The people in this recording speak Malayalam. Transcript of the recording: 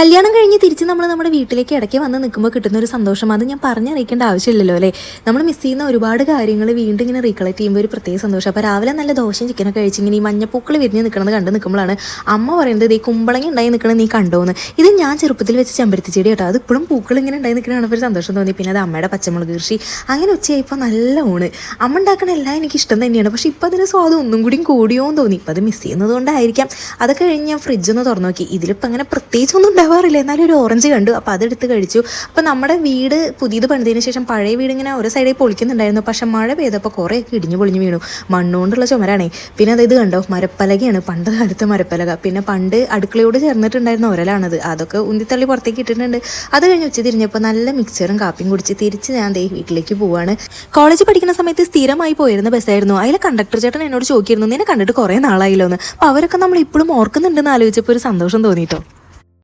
കല്യാണം കഴിഞ്ഞ് തിരിച്ച് നമ്മൾ നമ്മുടെ വീട്ടിലേക്ക് ഇടയ്ക്ക് വന്ന് നിൽക്കുമ്പോൾ കിട്ടുന്ന ഒരു സന്തോഷം അത് ഞാൻ പറഞ്ഞറിയിക്കേണ്ട ആവശ്യമില്ലല്ലോ അല്ലേ. നമ്മൾ മിസ് ചെയ്യുന്ന ഒരുപാട് കാര്യങ്ങൾ വീണ്ടും ഇങ്ങനെ റീകളക്ട് ചെയ്യുമ്പോൾ ഒരു പ്രത്യേക സന്തോഷം. അപ്പോൾ രാവിലെ നല്ല ദോശയും ചിക്കനൊക്കെ കഴിച്ചിങ്ങനെ ഈ മഞ്ഞപ്പൂക്കൾ വിരിഞ്ഞ് നിൽക്കുന്നത് കണ്ട് നിൽക്കുമ്പോഴാണ് അമ്മ പറയുന്നത് ഈ കുമ്പളങ്ങി ഉണ്ടായി നിൽക്കണം നീ കണ്ടോന്ന്. ഇത് ഞാൻ ചെറുപ്പത്തിൽ വെച്ച് ചെമ്പരത്തി ചെടി കേട്ടോ. അത് ഇപ്പോഴും പൂക്കൾ ഇങ്ങനെ ഉണ്ടായി നിൽക്കണതാണ് ഒരു സന്തോഷം തോന്നി. പിന്നെ അത് അമ്മയുടെ പച്ചമുളക് കൃഷി അങ്ങനെ ഉച്ചയായിപ്പോൾ നല്ല ഊണ്. അമ്മ ഉണ്ടാക്കണ എല്ലാം എനിക്ക് ഇഷ്ടം തന്നെയാണ്. പക്ഷേ ഇപ്പോൾ അതിന് സ്വാദം ഒന്നും കൂടി കൂടിയോന്ന് തോന്നി. ഇപ്പോൾ അത് മിസ് ചെയ്യുന്നത് കൊണ്ടായിരിക്കാം. അതൊക്കെ കഴിഞ്ഞ് ഞാൻ ഫ്രിഡ്ജൊന്ന് തുറന്നു നോക്കി. ഇതിലിപ്പോൾ അങ്ങനെ പ്രത്യേകിച്ചൊന്നും ഉണ്ടാവാറില്ല. എന്നാലും ഒരു ഓറഞ്ച് കണ്ടു. അപ്പോൾ അതെടുത്ത് കഴിച്ചു. അപ്പോൾ നമ്മുടെ വീട് പുതിയത് പണിതതിന് ശേഷം പഴയ വീട് ഇങ്ങനെ ഒരു സൈഡിൽ പൊളിക്കുന്നുണ്ടായിരുന്നു. പക്ഷെ മഴ പെയ്തപ്പോൾ കുറേയൊക്കെ ഇടിഞ്ഞു പൊളിഞ്ഞു വീണു. മണ്ണുകൊണ്ടുള്ള ചുമരാണേ. പിന്നെ അത് ഇത് കണ്ടോ, മരപ്പലകയാണ്, പണ്ട് കാലത്തെ മരപ്പലക. പിന്നെ പണ്ട് അടുക്കളയോട് ചേർന്നിട്ടുണ്ടായിരുന്ന ഒരലാണത്. അതൊക്കെ ഉന്തിത്തള്ളി പുറത്തേക്ക് ഇട്ടിട്ടുണ്ട്. അത് കഴിഞ്ഞ് ഉച്ച തിരിഞ്ഞപ്പോൾ നല്ല മിക്സറും കാപ്പിയും കുടിച്ച് തിരിച്ച് ഞാൻ ദേ വീട്ടിലേക്ക് പോവാണ്. കോളേജ് പഠിക്കുന്ന സമയത്ത് സ്ഥിരമായി പോയിരുന്ന ബസ്സായിരുന്നു. അതിലെ കണ്ടക്ടർ ചേട്ടൻ എന്നോട് ചോദിച്ചിരുന്നു, നിന്നെ കണ്ടിട്ട് കുറേ നാളായില്ലോ എന്ന്. അപ്പോൾ അവരൊക്കെ നമ്മൾ ഇപ്പോഴും ഓർക്കുന്നുണ്ടെന്ന് ആലോചിച്ചപ്പോൾ ഒരു സന്തോഷം തോന്നിയിട്ടോ.